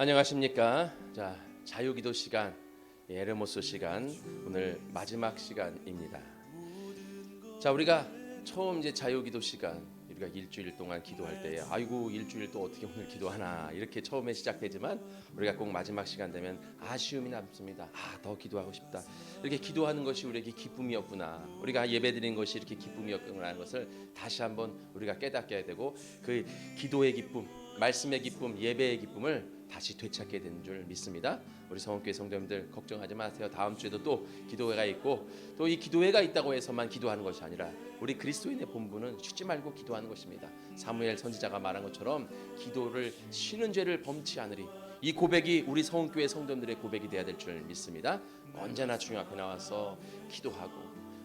안녕하십니까. 자, 자유기도 시간, 에르모스 시간, 오늘 마지막 시간입니다. 자, 우리가 처음 이제 자유기도 시간, 우리가 일주일 동안 기도할 때, 아이고 일주일 또 어떻게 오늘 기도하나 이렇게 처음에 시작되지만 우리가 꼭 마지막 시간 되면 아쉬움이 남습니다. 더 기도하고 싶다. 이렇게 기도하는 것이 우리에게 기쁨이었구나. 우리가 예배드린 것이 이렇게 기쁨이었구나라는 것을 다시 한번 우리가 깨닫게 되고 그 기도의 기쁨, 말씀의 기쁨, 예배의 기쁨을 다시 되찾게 된 줄 믿습니다. 우리 성원교회 성도님들 걱정하지 마세요. 다음 주에도 또 기도회가 있고 또 이 기도회가 있다고 해서만 기도하는 것이 아니라 우리 그리스도인의 본분은 쉬지 말고 기도하는 것입니다. 사무엘 선지자가 말한 것처럼 기도를 쉬는 죄를 범치 않으리. 이 고백이 우리 성원교회 성도님들의 고백이 되어야 될 줄 믿습니다. 언제나 주님 앞에 나와서 기도하고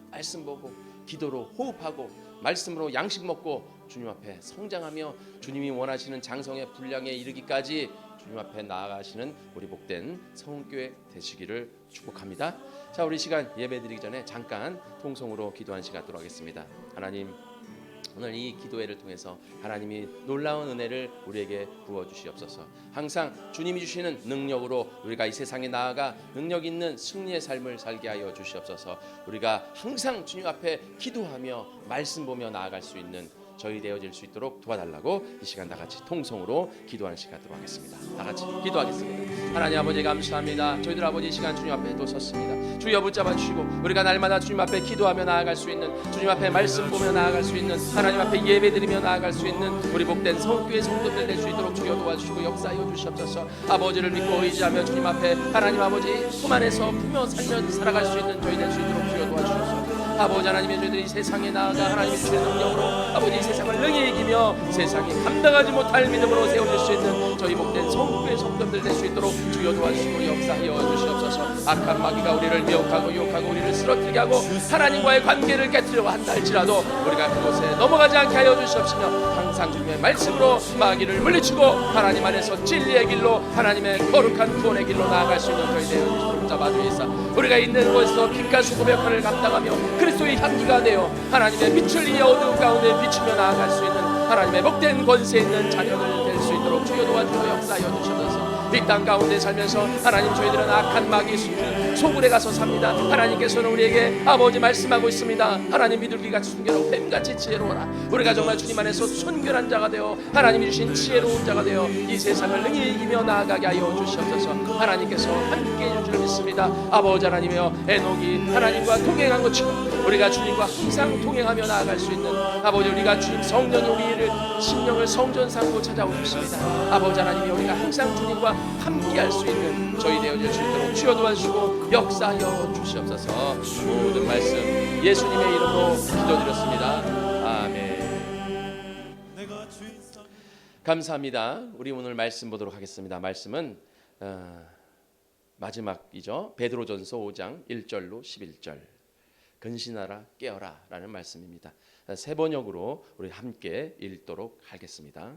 말씀 보고 기도로 호흡하고 말씀으로 양식 먹고 주님 앞에 성장하며 주님이 원하시는 장성의 분량에 이르기까지 주님 앞에 나아가시는 우리 복된 성교회 되시기를 축복합니다. 자, 우리 시간 예배드리기 전에 잠깐 통성으로 기도한 시간 갖도록 하겠습니다. 하나님, 오늘 이 기도회를 통해서 하나님이 놀라운 은혜를 우리에게 부어주시옵소서. 항상 주님이 주시는 능력으로 우리가 이 세상에 나아가 능력 있는 승리의 삶을 살게 하여 주시옵소서. 우리가 항상 주님 앞에 기도하며 말씀 보며 나아갈 수 있는 저희 되어질 수 있도록 도와달라고 이 시간 다 같이 통성으로 기도하는 시간 갖도록 하겠습니다. 다 같이 기도하겠습니다. 하나님 아버지 감사합니다. 저희들 아버지 이 시간 주님 앞에 또 섰습니다. 주여 붙잡아 주시고 우리가 날마다 주님 앞에 기도하며 나아갈 수 있는, 주님 앞에 말씀 보며 나아갈 수 있는, 하나님 앞에 예배드리며 나아갈 수 있는 우리 복된 성교회 성도들 될 수 있도록 주여 도와주시고 역사하여 주시옵소서. 아버지를 믿고 의지하며 주님 앞에 하나님 아버지 품 안에서 품며 살며 살아갈 수 있는 저희 될 수 있도록 주여 도와주시옵소서. 아버지 하나님의 저희들이 세상에 나아가 하나님의 주의 능력으로 아버지 이 세상을 능히 이기며 세상이 감당하지 못할 믿음으로 세워질 수 있는 저희 복된 성도의 성도들 될 수 있도록 주여 도와주시고 역사하여 주시옵소서. 악한 마귀가 우리를 미혹하고 유혹하고 우리를 쓰러뜨리게 하고 하나님과의 관계를 깨뜨리려고 한다 할지라도 우리가 그곳에 넘어가지 않게 하여 주시옵시며 항상 주님의 말씀으로 마귀를 물리치고 하나님 안에서 진리의 길로 하나님의 거룩한 구원의 길로 나아갈 수 있는 저희 되어 잡아주시사 우리가 있는 곳에서 빛과 수고의 역할을 감당하며 그리스도의 향기가 되어 하나님의 빛을 이 어두운 가운데 비추며 나아갈 수 있는 하나님의 복된 권세 있는 자녀들 될 수 있도록 주여 도와주시고 역사하여 주셔서 이 땅 가운데 살면서 하나님 저희들은 악한 마귀 소굴에 가서 삽니다. 하나님께서는 우리에게 아버지 말씀하고 있습니다. 하나님 비둘기같이 순결하고 뱀같이 지혜로워라. 우리가 정말 주님 안에서 순결한 자가 되어 하나님이 주신 지혜로운 자가 되어 이 세상을 능히 이기며 나아가게 하여 주시옵소서. 하나님께서 함께해 줄 줄 믿습니다. 아버지 하나님이여, 에녹이 하나님과 동행한 것처럼 우리가 주님과 항상 동행하며 나아갈 수 있는 아버지, 우리가 주님 성전이 우리를 심령을 성전 삼고 찾아오십니다. 아버지 하나님이 우리가 항상 주님과 함께할 수 있는 저희 되어질 수 있도록 주여 도와주시고 역사하여 주시옵소서. 모든 말씀 예수님의 이름으로 기도드렸습니다. 아멘. 감사합니다. 우리 오늘 말씀 보도록 하겠습니다. 말씀은 마지막이죠. 베드로전서 5장 1절로 11절. 근신하라 깨어라 라는 말씀입니다. 세 번역으로 우리 함께 읽도록 하겠습니다.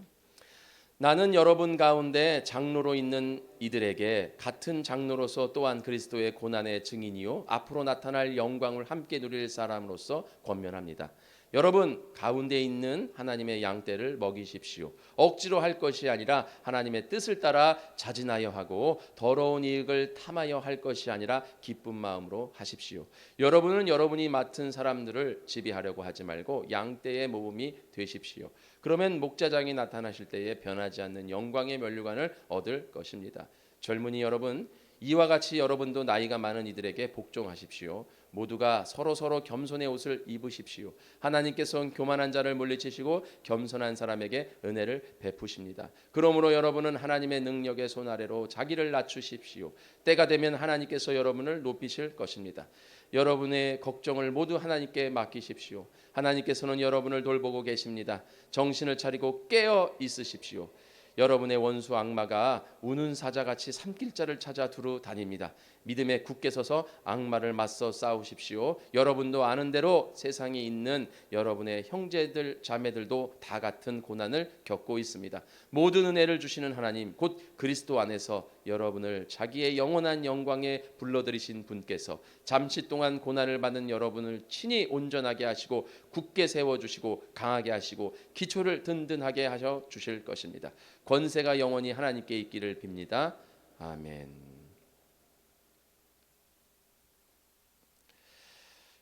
나는 여러분 가운데 장로로 있는 이들에게 같은 장로로서 또한 그리스도의 고난의 증인이요 앞으로 나타날 영광을 함께 누릴 사람으로서 권면합니다. 여러분 가운데 있는 하나님의 양떼를 먹이십시오. 억지로 할 것이 아니라 하나님의 뜻을 따라 자진하여 하고 더러운 이익을 탐하여 할 것이 아니라 기쁜 마음으로 하십시오. 여러분은 여러분이 맡은 사람들을 지배하려고 하지 말고 양떼의 모범이 되십시오. 그러면 목자장이 나타나실 때에 변하지 않는 영광의 면류관을 얻을 것입니다. 젊은이 여러분, 이와 같이 여러분도 나이가 많은 이들에게 복종하십시오. 모두가 서로 겸손의 옷을 입으십시오. 하나님께서는 교만한 자를 물리치시고 겸손한 사람에게 은혜를 베푸십니다. 그러므로 여러분은 하나님의 능력의 손 아래로 자기를 낮추십시오. 때가 되면 하나님께서 여러분을 높이실 것입니다. 여러분의 걱정을 모두 하나님께 맡기십시오. 하나님께서는 여러분을 돌보고 계십니다. 정신을 차리고 깨어 있으십시오. 여러분의 원수 악마가 우는 사자같이 삼킬자를 찾아 두루 다닙니다. 믿음에 굳게 서서 악마를 맞서 싸우십시오. 여러분도 아는 대로 세상에 있는 여러분의 형제들 자매들도 다 같은 고난을 겪고 있습니다. 모든 은혜를 주시는 하나님 곧 그리스도 안에서 여러분을 자기의 영원한 영광에 불러들이신 분께서 잠시 동안 고난을 받는 여러분을 친히 온전하게 하시고 굳게 세워주시고 강하게 하시고 기초를 든든하게 하셔 주실 것입니다. 권세가 영원히 하나님께 있기를 빕니다. 아멘.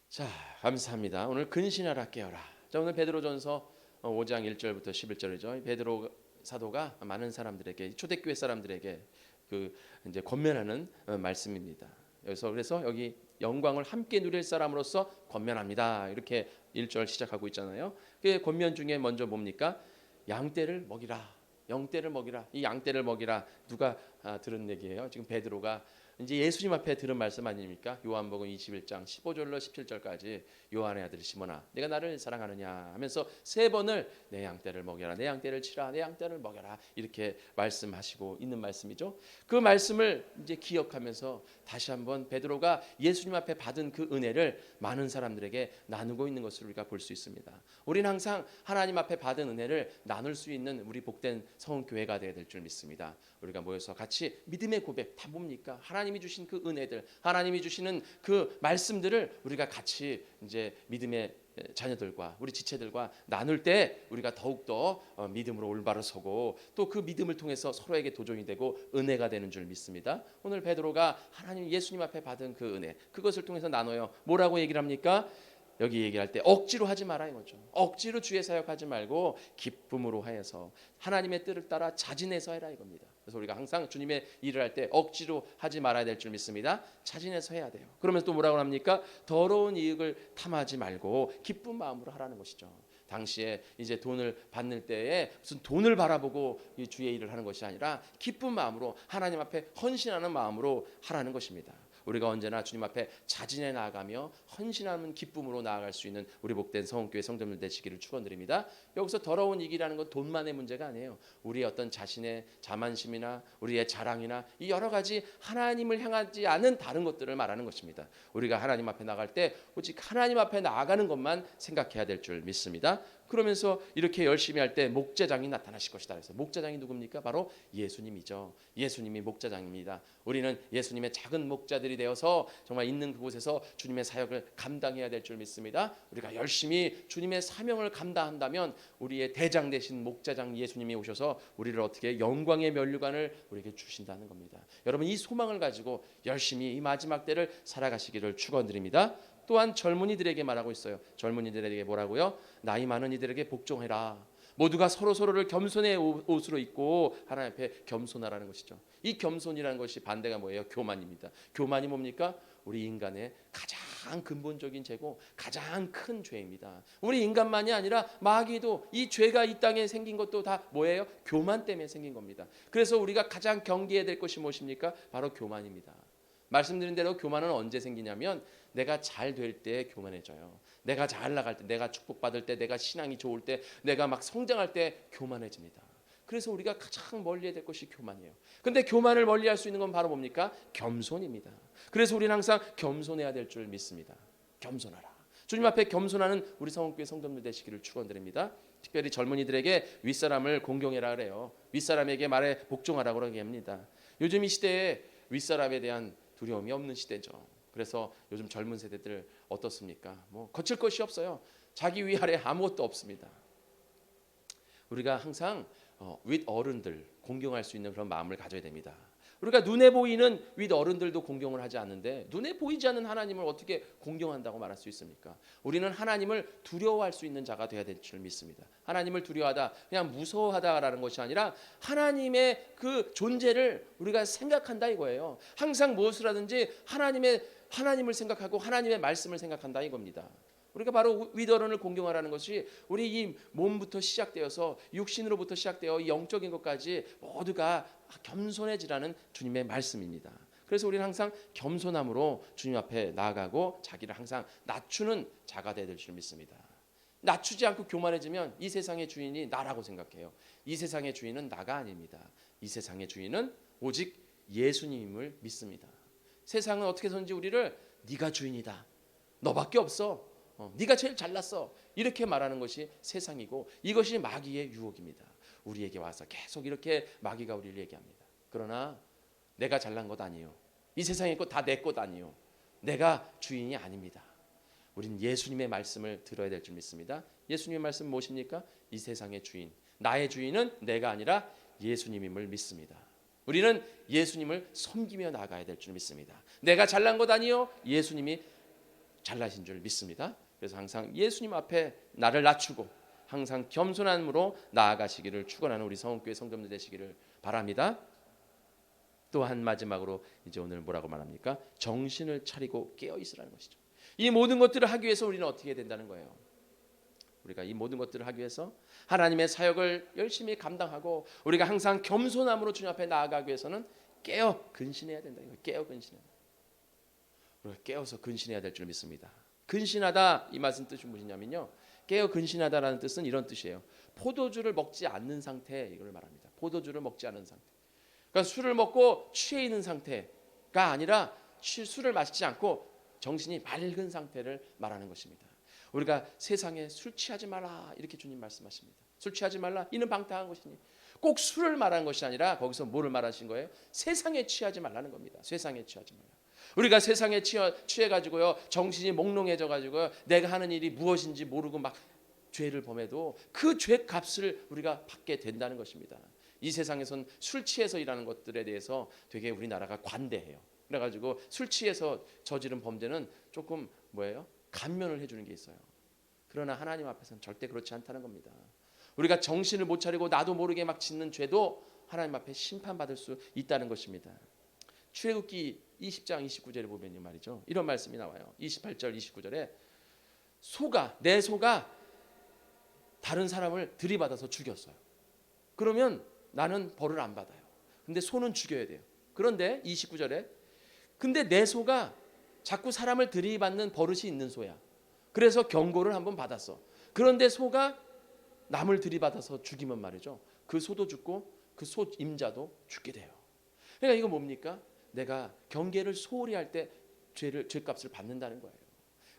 자, 감사합니다. 오늘 근신하라 깨어라. 자, 오늘 베드로전서 5장 1절부터 11절이죠. 베드로 사도가 많은 사람들에게, 초대교회 사람들에게 그 이제 권면하는 말씀입니다. 그래서 여기 영광을 함께 누릴 사람으로서 권면합니다. 이렇게 1절 시작하고 있잖아요. 그 권면 중에 먼저 뭡니까? 양떼를 먹이라. 영떼를 먹이라. 이 양떼를 먹이라. 누가 들은 얘기예요? 지금 베드로가 이제 예수님 앞에 들은 말씀 아닙니까? 요한복음 21장 15절로 17절까지 요한의 아들 시몬아 내가 나를 사랑하느냐 하면서 세 번을 내 양떼를 먹여라, 내 양떼를 치라, 내 양떼를 먹여라 이렇게 말씀하시고 있는 말씀이죠. 그 말씀을 이제 기억하면서 다시 한번 베드로가 예수님 앞에 받은 그 은혜를 많은 사람들에게 나누고 있는 것을 우리가 볼 수 있습니다. 우리는 항상 하나님 앞에 받은 은혜를 나눌 수 있는 우리 복된 성교회가 되어야 될 줄 믿습니다. 우리가 모여서 같이 믿음의 고백 다 뭡니까? 하나님이 주신 그 은혜들, 하나님이 주시는 그 말씀들을 우리가 같이 이제 믿음의 자녀들과 우리 지체들과 나눌 때 우리가 더욱더 믿음으로 올바로 서고 또 그 믿음을 통해서 서로에게 도전이 되고 은혜가 되는 줄 믿습니다. 오늘 베드로가 하나님 예수님 앞에 받은 그 은혜 그것을 통해서 나눠요. 뭐라고 얘기를 합니까? 여기 얘기할 때 억지로 하지 마라 이거죠. 억지로 주의 사역하지 말고 기쁨으로 하여서 하나님의 뜻을 따라 자진해서 해라 이겁니다. 그래서 우리가 항상 주님의 일을 할 때 억지로 하지 말아야 될 줄 믿습니다. 자진해서 해야 돼요. 그러면서 또 뭐라고 합니까? 더러운 이익을 탐하지 말고 기쁜 마음으로 하라는 것이죠. 당시에 이제 돈을 받는 때에 무슨 돈을 바라보고 이 주의 일을 하는 것이 아니라 기쁜 마음으로 하나님 앞에 헌신하는 마음으로 하라는 것입니다. 우리가 언제나 주님 앞에 자진해 나아가며 헌신하는 기쁨으로 나아갈 수 있는 우리 복된 성교회 성도들 되시기를 축원드립니다. 여기서 더러운 이익이라는 건 돈만의 문제가 아니에요. 우리의 어떤 자신의 자만심이나 우리의 자랑이나 이 여러 가지 하나님을 향하지 않은 다른 것들을 말하는 것입니다. 우리가 하나님 앞에 나갈 때 오직 하나님 앞에 나아가는 것만 생각해야 될 줄 믿습니다. 그러면서 이렇게 열심히 할 때 목자장이 나타나실 것이다. 그래서 목자장이 누굽니까? 바로 예수님이죠. 예수님이 목자장입니다. 우리는 예수님의 작은 목자들이 되어서 정말 있는 그곳에서 주님의 사역을 감당해야 될 줄 믿습니다. 우리가 열심히 주님의 사명을 감당한다면 우리의 대장 되신 목자장 예수님이 오셔서 우리를 어떻게 영광의 면류관을 우리에게 주신다는 겁니다. 여러분 이 소망을 가지고 열심히 이 마지막 때를 살아가시기를 축원드립니다. 또한 젊은이들에게 말하고 있어요. 젊은이들에게 뭐라고요? 나이 많은 이들에게 복종해라. 모두가 서로를 겸손의 옷으로 입고 하나님 앞에 겸손하라는 것이죠. 이 겸손이라는 것이 반대가 뭐예요? 교만입니다. 교만이 뭡니까? 우리 인간의 가장 근본적인 죄고 가장 큰 죄입니다. 우리 인간만이 아니라 마귀도 이 죄가 이 땅에 생긴 것도 다 뭐예요? 교만 때문에 생긴 겁니다. 그래서 우리가 가장 경계해야 될 것이 무엇입니까? 바로 교만입니다. 말씀드린 대로 교만은 언제 생기냐면 내가 잘 될 때 교만해져요. 내가 잘 나갈 때, 내가 축복받을 때, 내가 신앙이 좋을 때, 내가 막 성장할 때 교만해집니다. 그래서 우리가 가장 멀리해야 될 것이 교만이에요. 근데 교만을 멀리할 수 있는 건 바로 뭡니까? 겸손입니다. 그래서 우리는 항상 겸손해야 될 줄 믿습니다. 겸손하라. 주님 앞에 겸손하는 우리 성원교회 성도들 되시기를 축원드립니다. 특별히 젊은이들에게 윗사람을 공경해라 그래요. 윗사람에게 말에 복종하라고 그러게 합니다. 요즘 이 시대에 윗사람에 대한 두려움이 없는 시대죠. 그래서 요즘 젊은 세대들 어떻습니까? 뭐 거칠 것이 없어요. 자기 위아래 아무것도 없습니다. 우리가 항상 윗 어른들 공경할 수 있는 그런 마음을 가져야 됩니다. 우리가 눈에 보이는 윗 어른들도 공경을 하지 않는데 눈에 보이지 않는 하나님을 어떻게 공경한다고 말할 수 있습니까? 우리는 하나님을 두려워할 수 있는 자가 되어야 될 줄 믿습니다. 하나님을 두려워하다 그냥 무서워하다라는 것이 아니라 하나님의 그 존재를 우리가 생각한다 이거예요. 항상 무엇을 하든지 하나님을 생각하고 하나님의 말씀을 생각한다 이겁니다. 우리가 바로 윗어른을 공경하라는 것이 우리 이 몸부터 시작되어서 육신으로부터 시작되어 영적인 것까지 모두가 겸손해지라는 주님의 말씀입니다. 그래서 우리는 항상 겸손함으로 주님 앞에 나아가고 자기를 항상 낮추는 자가 되어야 될 줄 믿습니다. 낮추지 않고 교만해지면 이 세상의 주인이 나라고 생각해요. 이 세상의 주인은 나가 아닙니다. 이 세상의 주인은 오직 예수님을 믿습니다. 세상은 어떻게 해서든지 우리를 네가 주인이다. 너밖에 없어. 네가 제일 잘났어. 이렇게 말하는 것이 세상이고 이것이 마귀의 유혹입니다. 우리에게 와서 계속 이렇게 마귀가 우리를 얘기합니다. 그러나 내가 잘난 것 아니요. 이 세상의 것 다 내 것 아니요. 내가 주인이 아닙니다. 우린 예수님의 말씀을 들어야 될 줄 믿습니다. 예수님의 말씀 무엇입니까? 이 세상의 주인, 나의 주인은 내가 아니라 예수님임을 믿습니다. 우리는 예수님을 섬기며 나가야 될 줄 믿습니다. 내가 잘난 것 아니요. 예수님이 잘나신 줄 믿습니다. 그래서 항상 예수님 앞에 나를 낮추고 항상 겸손함으로 나아가시기를 축원하는 우리 성원교회 성도들 되시기를 바랍니다. 또한 마지막으로 이제 오늘 뭐라고 말합니까? 정신을 차리고 깨어 있으라는 것이죠. 이 모든 것들을 하기 위해서 우리는 어떻게 해야 된다는 거예요? 우리가 이 모든 것들을 하기 위해서 하나님의 사역을 열심히 감당하고 우리가 항상 겸손함으로 주님 앞에 나아가기 위해서는 깨어 근신해야 된다. 깨어 근신해야 된다. 우리가 깨어서 근신해야 될 줄 믿습니다. 근신하다 이 말씀 뜻이 무엇이냐면요, 깨어 근신하다라는 뜻은 이런 뜻이에요. 포도주를 먹지 않는 상태, 이걸 말합니다. 포도주를 먹지 않은 상태. 그러니까 술을 먹고 취해 있는 상태가 아니라 술을 마시지 않고 정신이 맑은 상태를 말하는 것입니다. 우리가 세상에 술 취하지 말라 이렇게 주님 말씀하십니다. 술 취하지 말라, 이는 방탕한 것이니. 꼭 술을 말하는 것이 아니라 거기서 뭐를 말하신 거예요? 세상에 취하지 말라는 겁니다. 세상에 취하지 말라. 우리가 세상에 취해가지고요, 정신이 몽롱해져가지고요, 내가 하는 일이 무엇인지 모르고 막 죄를 범해도 그 죄값을 우리가 받게 된다는 것입니다. 이 세상에선 술 취해서 일하는 것들에 대해서 되게 우리나라가 관대해요. 그래가지고 술 취해서 저지른 범죄는 조금 뭐예요? 감면을 해주는 게 있어요. 그러나 하나님 앞에서는 절대 그렇지 않다는 겁니다. 우리가 정신을 못 차리고 나도 모르게 막 짓는 죄도 하나님 앞에 심판받을 수 있다는 것입니다. 출애굽기 20장 29절에 보면 말이죠, 이런 말씀이 나와요. 28절 29절에 내 소가 다른 사람을 들이받아서 죽였어요. 그러면 나는 벌을 안 받아요. 근데 소는 죽여야 돼요. 그런데 29절에 근데 내 소가 자꾸 사람을 들이받는 버릇이 있는 소야. 그래서 경고를 한번 받았어. 그런데 소가 남을 들이받아서 죽이면 말이죠, 그 소도 죽고 그 소 임자도 죽게 돼요. 그러니까 이거 뭡니까? 내가 경계를 소홀히 할 때 죄값을 받는다는 거예요.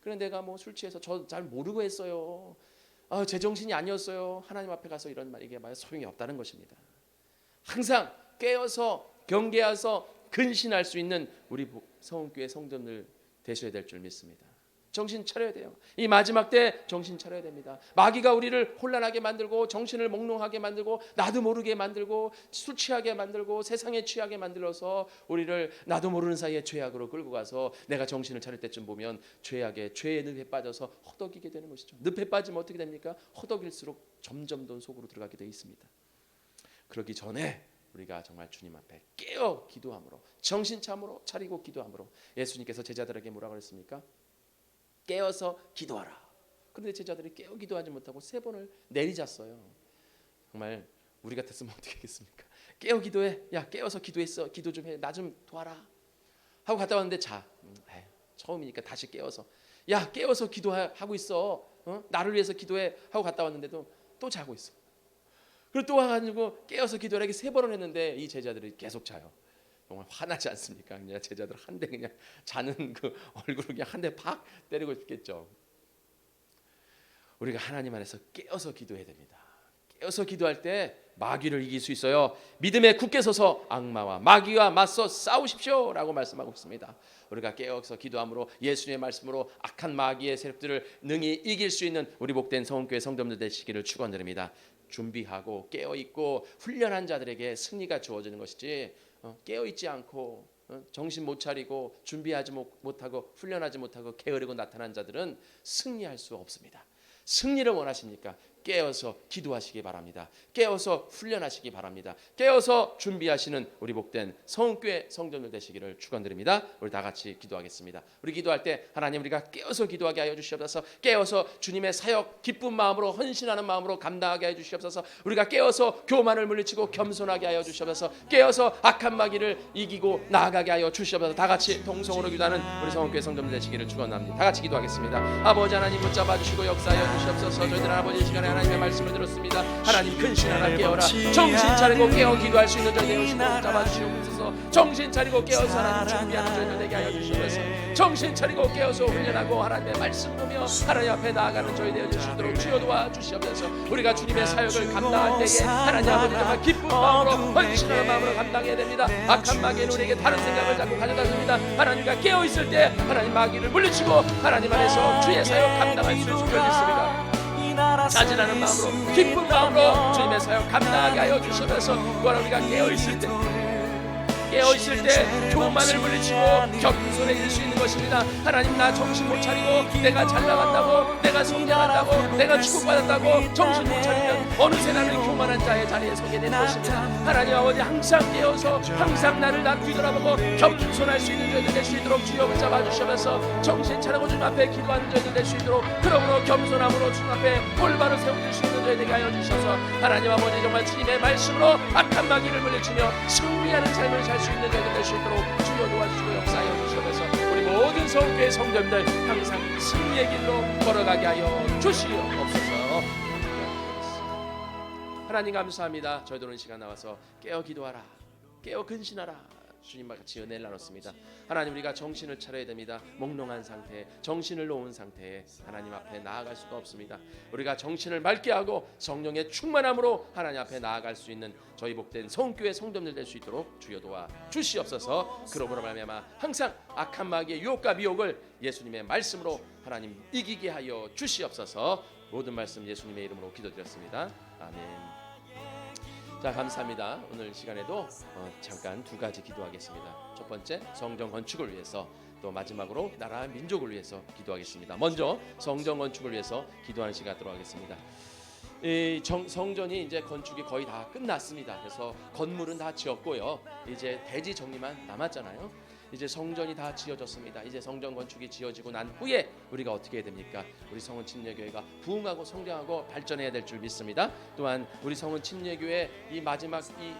그런데 내가 뭐 술 취해서 저 잘 모르고 했어요, 제 정신이 아니었어요, 하나님 앞에 가서 이런 말 얘기해봐야 소용이 없다는 것입니다. 항상 깨어서 경계해서 근신할 수 있는 우리 성원교회 성도들 되셔야 될 줄 믿습니다. 정신 차려야 돼요. 이 마지막 때 정신 차려야 됩니다. 마귀가 우리를 혼란하게 만들고 정신을 몽롱하게 만들고 나도 모르게 만들고 술 취하게 만들고 세상에 취하게 만들어서 우리를 나도 모르는 사이에 죄악으로 끌고 가서 내가 정신을 차릴 때쯤 보면 죄의 늪에 빠져서 허덕이게 되는 것이죠. 늪에 빠지면 어떻게 됩니까? 허덕일수록 점점 더 속으로 들어가게 되어 있습니다. 그러기 전에 우리가 정말 주님 앞에 깨어 기도함으로, 정신 차리고 기도함으로, 예수님께서 제자들에게 뭐라고 그랬습니까? 깨어서 기도하라. 그런데 제자들이 깨어 기도하지 못하고 3번을 내리잤어요. 정말 우리 같았으면 어떻게 하겠습니까? 깨어 기도해. 야, 깨어서 기도했어. 기도 좀 해. 나 좀 도와라. 하고 갔다 왔는데 처음이니까 다시 깨어서, 야, 깨어서 기도하고 있어. 나를 위해서 기도해. 하고 갔다 왔는데도 또 자고 있어. 그리고 또 와가지고 깨어서 기도를 하기 3번을 했는데 이 제자들이 계속 자요. 정말 화나지 않습니까? 그냥 제자들 한 대 그냥 자는 그 얼굴을 그냥 한 대 팍 때리고 싶겠죠. 우리가 하나님 안에서 깨어서 기도해야 됩니다. 깨어서 기도할 때 마귀를 이길 수 있어요. 믿음에 굳게 서서 악마와 마귀와 맞서 싸우십시오라고 말씀하고 있습니다. 우리가 깨어서 기도함으로 예수님의 말씀으로 악한 마귀의 세력들을 능히 이길 수 있는 우리 복된 성원교회 성도들 되시기를 축원드립니다. 준비하고 깨어있고 훈련한 자들에게 승리가 주어지는 것이지, 깨어있지 않고 정신 못 차리고 준비하지 못하고 훈련하지 못하고 게으르고 나타난 자들은 승리할 수 없습니다. 승리를 원하십니까? 깨어서 기도하시기 바랍니다. 깨어서 훈련하시기 바랍니다. 깨어서 준비하시는 우리 복된 성교회 성도들 되시기를 축원드립니다. 우리 다 같이 기도하겠습니다. 우리 기도할 때 하나님, 우리가 깨어서 기도하게 하여 주시옵소서. 깨어서 주님의 사역 기쁜 마음으로 헌신하는 마음으로 감당하게 하여 주시옵소서. 우리가 깨어서 교만을 물리치고 겸손하게 하여 주시옵소서. 깨어서 악한 마귀를 이기고 나아가게 하여 주시옵소서. 다 같이 동성으로 기도하는 우리 성교회 성도들 되시기를 축원합니다. 다 같이 기도하겠습니다. 아버지 하나님, 붙잡아 주시고 역사하여 주시옵소서. 저희들 아버지, 이 시간에 하나님의 말씀을 들었습니다. 하나님, 근신 하나 깨어라. 정신 차리고 깨어 기도할 수 있는 자들 되시고 잡아주시옵소서. 주셔서 정신 차리고 깨어서 하나님 준비하는 저희들 되게 하여 주시면서 정신 차리고 깨어서 훈련하고 하나님의 말씀 보며 하나님 앞에 나아가는 저희 되어 주시도록 주여 도와주시옵소서. 우리가 주님의 사역을 감당할 때에 하나님 아버지 정말 기쁜 마음으로 헌신하는 마음으로 감당해야 됩니다. 악한 마귀는 우리에게 다른 생각을 자꾸 가져다 줍니다. 하나님과 깨어있을 때 하나님 마귀를 물리치고 하나님 안에서 주의 사역 감당할 수 있을 줄 믿습니다. 자진하는 마음으로 기쁜 마음으로 주님의 사역 감당하게 하여 주셔서 우리가 깨어있을 때 교만을 물리치고 겸손해질 수 있는 것입니다. 하나님 나 정신 못 차리고 내가 잘 나간다고 내가 성장한다고 내가 축복받았다고 정신 못 차리면 어느새 나는 교만한 자의 자리에 서게 되는 것입니다. 하나님 아버지 항상 깨어서 항상 나를 뒤돌아보고 겸손할 수 있는 저희들 될 수 있도록 주여 붙잡아 주셔서 정신 차리고 주님 앞에 기도하는 저희들 될 수 있도록 그러므로 겸손함으로 주님 앞에 올바로 세워질 수 있는 저희들에게 하여 주셔서 하나님 아버지 정말 주님의 말씀으로 악한 마귀를 물리치며 승리하는 삶을 살 수 있는 저희들 될 수 있도록 주여 도와주시고 역사하여 주셔서 우리 모든 성교회 성도님들 항상 승리의 길로 걸어가게 하여 주시옵소서. 하나님 감사합니다. 저희들은 시간 나와서 깨어 기도하라 깨어 근신하라 주님과 같이 은혜를 나눴습니다. 하나님 우리가 정신을 차려야 됩니다. 몽롱한 상태 정신을 놓은 상태에 하나님 앞에 나아갈 수가 없습니다. 우리가 정신을 맑게 하고 성령의 충만함으로 하나님 앞에 나아갈 수 있는 저희 복된 성교회 성도들 될 수 있도록 주여 도와 주시옵소서. 그러므로 말미암아 항상 악한 마귀의 유혹과 미혹을 예수님의 말씀으로 하나님 이기게 하여 주시옵소서. 모든 말씀 예수님의 이름으로 기도드렸습니다. 아멘. 자 감사합니다. 오늘 시간에도 잠깐 두 가지 기도하겠습니다. 첫 번째 성전 건축을 위해서 또 마지막으로 나라 민족을 위해서 기도하겠습니다. 먼저 성전 건축을 위해서 기도하는 시간 갖도록 하겠습니다. 이 성전이 이제 건축이 거의 다 끝났습니다. 그래서 건물은 다 지었고요. 이제 대지 정리만 남았잖아요. 이제 성전이 다 지어졌습니다. 이제 성전 건축이 지어지고 난 후에 우리가 어떻게 해야 됩니까? 우리 성은 침례교회가 부흥하고 성장하고 발전해야 될 줄 믿습니다. 또한 우리 성은 침례교회 이 마지막 이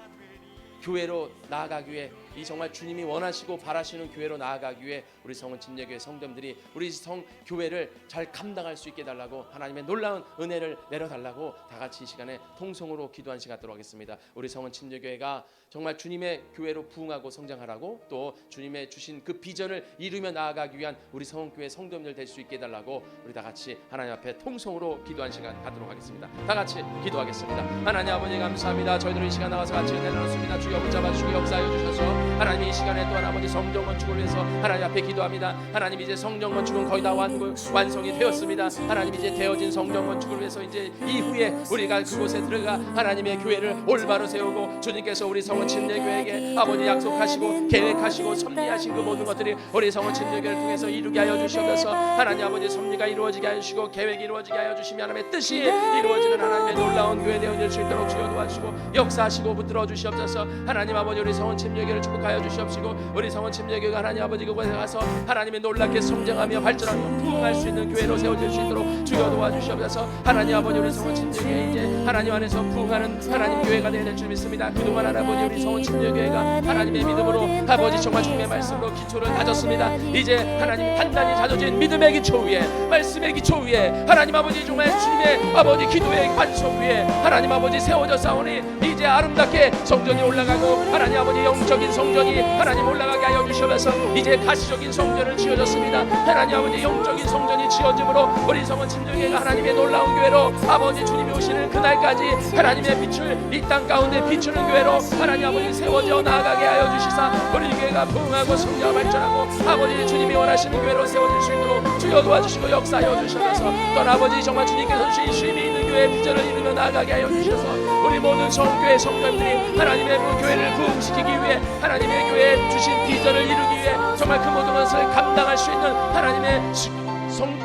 교회로 나아가기 위해 이 정말 주님이 원하시고 바라시는 교회로 나아가기 위해 우리 성은 침례교회 성도들이 우리 성 교회를 잘 감당할 수 있게 달라고 하나님의 놀라운 은혜를 내려달라고 다 같이 이 시간에 통성으로 기도한 시간 갖도록 하겠습니다. 우리 성은 침례교회가 정말 주님의 교회로 부흥하고 성장하라고 또 주님의 주신 그 비전을 이루며 나아가기 위한 우리 성교회 성도들 될 수 있게 해달라고 우리 다 같이 하나님 앞에 통성으로 기도한 시간 갖도록 하겠습니다. 다 같이 기도하겠습니다. 하나님 아버지 감사합니다. 저희들은 이 시간 나와서 같이 은혜를 나눴습니다. 주여 붙잡아 주시고 역사하여 주셔서 하나님 이 시간에 또한 아버지 성전 건축을 위해서 하나님 앞에 기도합니다. 하나님 이제 성전 건축은 거의 다 완성이 되었습니다. 하나님 이제 되어진 성전 건축을 위해서 이제 이후에 우리가 그곳에 들어가 하나님의 교회를 올바로 세우고 주님께서 우리 성은 침례교회에게 아버지 약속하시고 계획하시고 섭리하신 그 모든 것들이 우리 성은 침례교회를 통해서 이루게 하여 주셔서 하나님 아버지 섭리가 이루어지게 하여 주시고 계획이 이루어지게 하여 주시며 하나님의 뜻이 이루어지는 하나님의 놀라운 교회 되어질 수 있도록 주여 도와주시고 역사하시고 붙들어 주시옵소서. 하나님 아버지 우리 성은 침례교회를 축복하여 주시옵시고 우리 성은 침례교회가 하나님 아버지 그곳에 가서 하나님의 놀랍게 성장하며 발전하며 부흥할 수 있는 교회로 세워질 수 있도록 주여 도와주시옵소서. 하나님 아버지 우리 성은 침례교회 이제 하나님 안에서 부흥하는 하나님 교회가 되어야 될 줄 믿습니다. 그동안 아버지 우리 성은 침례교회가 하나님의 믿음으로 아버지 정말 주님의 말씀으로 기초를 다졌습니다. 이제 하나님이 단단히 다져진 믿음의 기초 위에 말씀의 기초 위에 하나님 아버지 정말 주님의 아버지 기도의 반석 위에 하나님 아버지 세워져 싸우니 이제 아름답게 성전이 올라가고 하나님 아버지 영적인 성전이 하나님 올라가게 하여 주셔서 이제 가시적인 성전을 지어졌습니다. 하나님 아버지 영적인 성전이 지어짐으로 우리 성은 침례교회가 하나님의 놀라운 교회로 아버지 주님이 오시는 그날까지 하나님의 빛을 이 땅 가운데 비추는 교회로 하나님 아버지 세워져 나아가게 하여 주시사 우리 교회가 부흥하고 성장하고 발전하고 아버지 주님이 원하시는 교회로 세워질 수 있도록 주여 도와주시고 역사하여 주셔서 또 아버지 정말 주님께서 주신 쉼이 있는 교회의 비전을 이루며 나아가게 하여 주셔서 우리 모든 성교회 성도들이 하나님의 그 교회를 부흥시키기 위해 하나님의 교회에 주신 비전을 이루기 위해 정말 그 모든 것을 감당할 수 있는 하나님의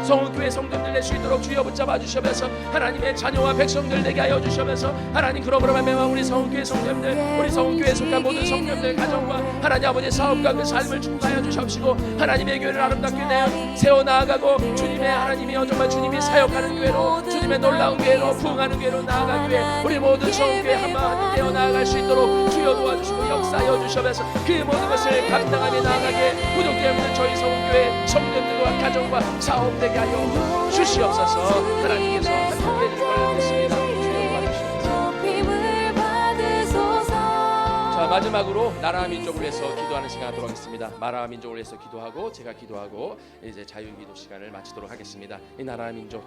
성교회 성도들 될 수 있도록 주여 붙잡아 주셔서 하나님의 자녀와 백성들 되게 하여 주셔서 하나님 그러므로 말미암아 우리 성교회 성도들 우리 성교회에 속한 모든 성도들 가정과 하나님 아버지의 사업과 그 삶을 축복하여 주시옵시고 하나님의 교회를 아름답게 세워 나아가고 주님의 하나님이여 정말 주님이 사역하는 교회로 주님의 놀라운 교회로 부흥하는 교회로 나아가기 위해 우리 모든 성교회 한마음 되어 나아갈 수 있도록 주여 도와주시고 역사하여 주셔서 그 모든 것을 감당하며 나아가게 부족되어 있는 저희 성교회 성도들과 가정과 사업 되게 하여 주시옵소서. 하나님께서 함께 해주실 걸 믿습니다. 주여 도와주시옵소서. 자 마지막으로 나라와 민족을 위해서 기도하는 시간 하도록 하겠습니다. 나라와 민족을 위해서 기도하고 제가 기도하고 이제 자유기도 시간을 마치도록 하겠습니다. 이 나라와 민족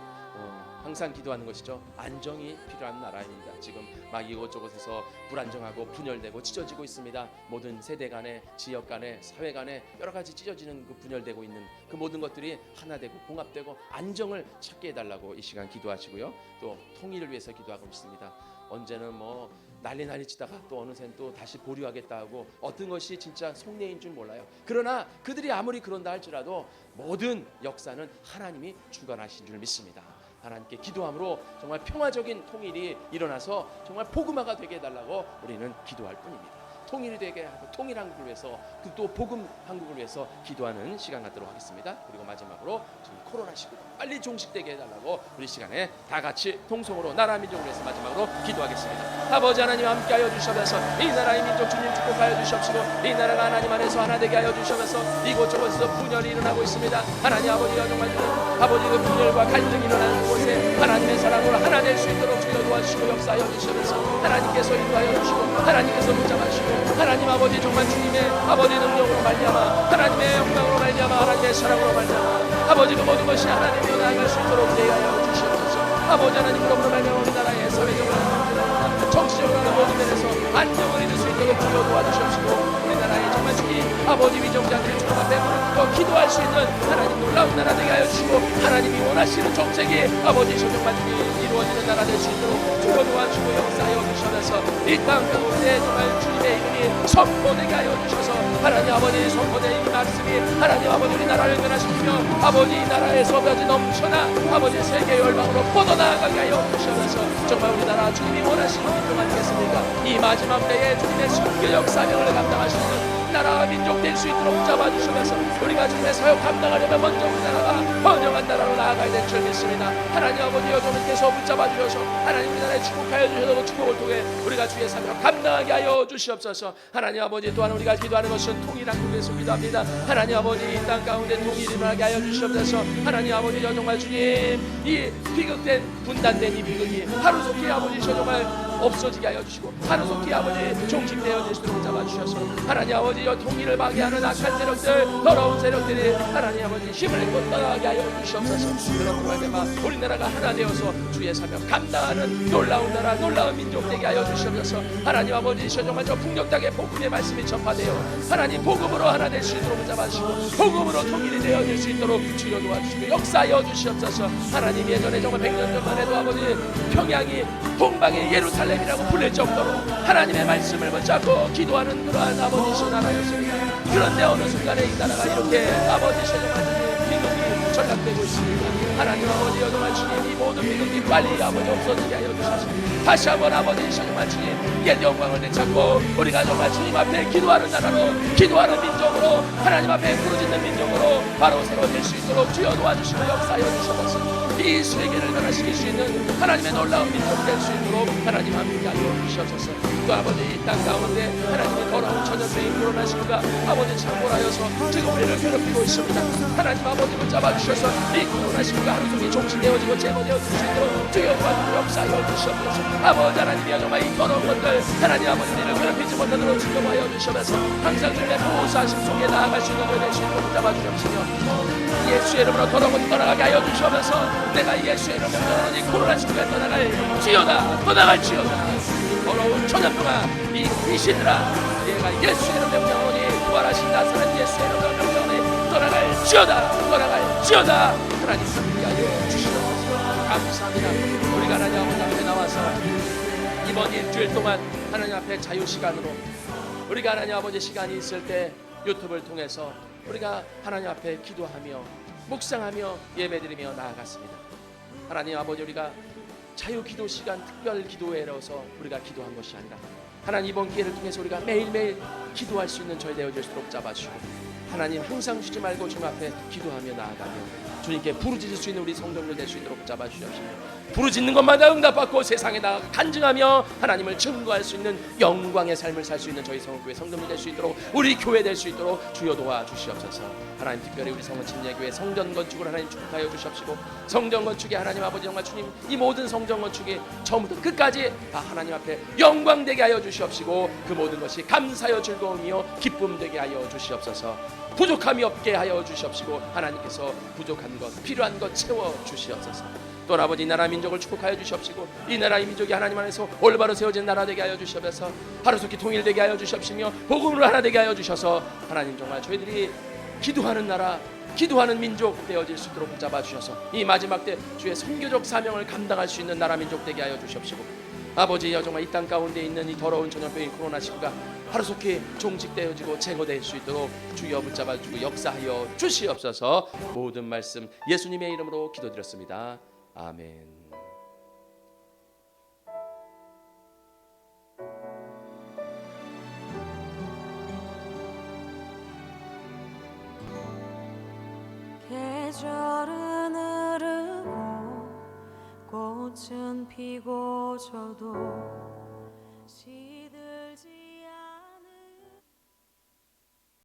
항상 기도하는 것이죠. 안정이 필요한 나라입니다. 지금 막 이곳저곳에서 불안정하고 분열되고 찢어지고 있습니다. 모든 세대 간에, 지역 간에, 사회 간에 여러 가지 찢어지는 그 분열되고 있는 그 모든 것들이 하나 되고 봉합되고 안정을 찾게 해달라고 이 시간 기도하시고요. 또 통일을 위해서 기도하고 있습니다. 언제는 뭐 난리 치다가 또 어느새는 또 다시 보류하겠다 하고 어떤 것이 진짜 속내인 줄 몰라요. 그러나 그들이 아무리 그런다 할지라도 모든 역사는 하나님이 주관하신 줄 믿습니다. 하나님께 기도함으로 정말 평화적인 통일이 일어나서 정말 복음화가 되게 해달라고 우리는 기도할 뿐입니다. 통일이 되게 하고 통일 한국을 위해서 또 복음 한국을 위해서 기도하는 시간 갖도록 하겠습니다. 그리고 마지막으로 지금 코로나19 빨리 종식되게 해달라고 우리 시간에 다 같이 통성으로 나라 민족을 위해서 마지막으로 기도하겠습니다. 아버지 하나님 함께하여 주셔서 이 나라의 민족 주님 축복하여 주시옵시고 이 나라가 하나님 안에서 하나 되게 하여 주셔서 이곳저곳에서 분열이 일어나고 있습니다. 하나님 아버지여 정말 아버지 그 분열과 갈등이 일어나는 곳에 하나님의 사랑으로 하나 될 수 있도록 주여 도와주시고 역사하여 주시면서 하나님께서 인도하여 주시고 하나님께서 붙잡아주시고 하나님 아버지 정말 주님의 아버지 능력으로 말미암아 하나님의 영광으로 말미암아 하나님의 사랑으로 말미암아 아버지 그 모든 것이 하나님으로 나아갈 수 있도록 대하여 주시옵소서. 아버지 하나님 그러므로 말미암아 우리나라의 사회적으로 정치적으로 모든 면에서 안정을 이룰 수 있도록 주여 도와주시옵시고 우리나라의 정말 주님 아버지 위정자들의 주님 앞에 무릎 기도할 수 있는 하나님 놀라운 나라 되게 하여 주시고 하나님이 원하시는 정책이 아버지 정말 주님 이루어지는 나라 될 수 있도록 주여 도와주시고 역사하여 주셔서 이 땅 가운데 정말 주님의 이름이 선포되게 하여 주셔서 하나님 아버지 선포된 이 말씀이 하나님 아버지 우리나라를 변화시키며 아버지 이 나라에서 아버지 넘쳐나 아버지 세계 열방으로 뻗어나가게 하여 주셔서 정말 우리나라 주님이 원하시는 민족 아니겠습니까? 이 마지막 때에 주님의 선교적 사명을 감당하시는 나라와 민족 될 수 있도록 잡아주시면서 우리가 주님의 사역 감당하려면 먼저 우리나라가 번영한 나라로 나아가야 될 줄 믿습니다. 하나님 아버지 여러분께서 붙잡아 주셔서 하나님 우리나라에 축복하여 주셔서 축복을 통해 우리가 주의 사명 감당하게 하여 주시옵소서. 하나님 아버지 또한 우리가 기도하는 것은 통일 한국에서 기도합니다. 하나님 아버지 이 땅 가운데 통일이 일어나게 하여 주시옵소서. 하나님 아버지 정말 주님 이 비극된 분단된 이 비극이 하루속히 아버지 정말 없어지게 하여 주시고 하루속히 아버지 종식되어 주시도록 잡아주셔서 하나님 아버지 통일을 방해하는 악한 세력들 더러운 세력들이 하나님 아버지 힘을 잃고 떠나게 하여 주시옵소서. 그런 말에만 우리나라가 하나 되어서 주의 사명 감당하는 놀라운 나라 놀라운 민족 되게 하여 주시옵소서. 하나님 아버지 정말 저 풍력 땅에 복음의 말씀이 전파되어 하나님 복음으로 하나 될 수 있도록 잡아주시고 복음으로 통일이 되어질 수 있도록 주여 도와주시고 역사하여 주시옵소서. 하나님 예전에 정말 100년 전만 해도 아버지 평양이 동방의 예루살렘이라고 불릴 정도로 하나님의 말씀을 붙잡고 기도하는 그러한 아버지신 나라였습니다. 그런데 어느 순간에 이 나라가 이렇게 아버지신 비극이 전락되고 있습니다. 하나님 아버지 정말 주님 이 모든 비극이 빨리 아버지 없어지게 하여 주셔서 다시 한번 아버지 정말 주님 옛 영광을 되찾고 우리가 정말 주님 앞에 기도하는 나라로 기도하는 민족으로 하나님 앞에 부르짖는 민족으로 바로 세워질 수 있도록 주여 도와주시고 역사하여 주셔서 이 세계를 변화시킬 수 있는 하나님의 놀라운 민족 될 수 있도록 하나님 함께하여 주셔서 또 아버지 이 땅 가운데 하나님의 더러운 전염병이 코로나19가 아버지 창궐하여서 지금 우리를 괴롭히고 있습니다. 하나님 아버지를 잡아주셔서 이 코로나19가 하루종일 종식되어지고 제거되어질 수 있도록 주여 도와주시고 역사하여 주시옵소서. 아버지 하나님이여 정말 이 더러운 것들 하나님 아버지를 괴롭히지 못하도록 지켜하여 주시면서 항상 주님의 보호하심 속에 나아갈 수 있는 될 수 있도록 잡아주시옵시며 예수의 이름으로 더러운 것 떠나가게 하여 주시면서 내가 예수의 이름으로 이 코로나19가 떠나갈지어다 떠나갈지어다. 더러운 전염병아 이 귀신들아 내가 예수의 이름으로 명령하노니 부활하신 나사렛 예수의 이름으로 명령하노니 떠나갈지어다 떠나갈지어다. 하나님 함께하여 주시옵소서. 감사합니다. 우리가 하나님 아버지 앞에 나와서 이번 일주일 동안 하나님 앞에 자유 시간으로 우리가 하나님 아버지 시간이 있을 때 유튜브를 통해서 우리가 하나님 앞에 기도하며 묵상하며 예배드리며 나아갔습니다. 하나님 아버지 우리가 자유 기도 시간 특별 기도회로서 우리가 기도한 것이 아니라 하나님 이번 기회를 통해서 우리가 매일매일 기도할 수 있는 저희 되어질수록 잡아주시고 하나님 항상 쉬지 말고 주님 앞에 기도하며 나아가며 주님께 부르짖을 수 있는 우리 성도들 될 수 있도록 잡아주시옵시고 부르짖는 것마다 응답받고 세상에 나가 간증하며 하나님을 증거할 수 있는 영광의 삶을 살 수 있는 저희 성교회 성도들 될 수 있도록 우리 교회 될 수 있도록 주여 도와주시옵소서. 하나님 특별히 우리 성원 침례교회 성전 건축을 하나님 축복하여 주시옵시고 성전 건축에 하나님 아버지 정말 주님 이 모든 성전 건축이 처음부터 끝까지 다 하나님 앞에 영광되게 하여 주시옵시고 그 모든 것이 감사여 즐거움이요 기쁨 되게 하여 주시옵소서. 부족함이 없게 하여 주시옵시고 하나님께서 부족한 것 필요한 것 채워 주시옵소서. 또 아버지 이 나라 민족을 축복하여 주시옵시고 이 나라의 민족이 하나님 안에서 올바로 세워진 나라 되게 하여 주시옵소서. 하루속히 통일되게 하여 주시옵시며 복음으로 하나 되게 하여 주셔서 하나님 정말 저희들이 기도하는 나라 기도하는 민족 되어질 수 있도록 붙잡아 주셔서 이 마지막 때 주의 선교적 사명을 감당할 수 있는 나라 민족 되게 하여 주시옵시고 아버지여 정말 이 땅 가운데 있는 이 더러운 전염병인 코로나19가 하루속히 종식되어지고 제거될 수 있도록 주여 붙잡아주고 역사하여 주시옵소서. 모든 말씀 예수님의 이름으로 기도드렸습니다. 아멘. 계절은 흐르고 꽃은 피고 저도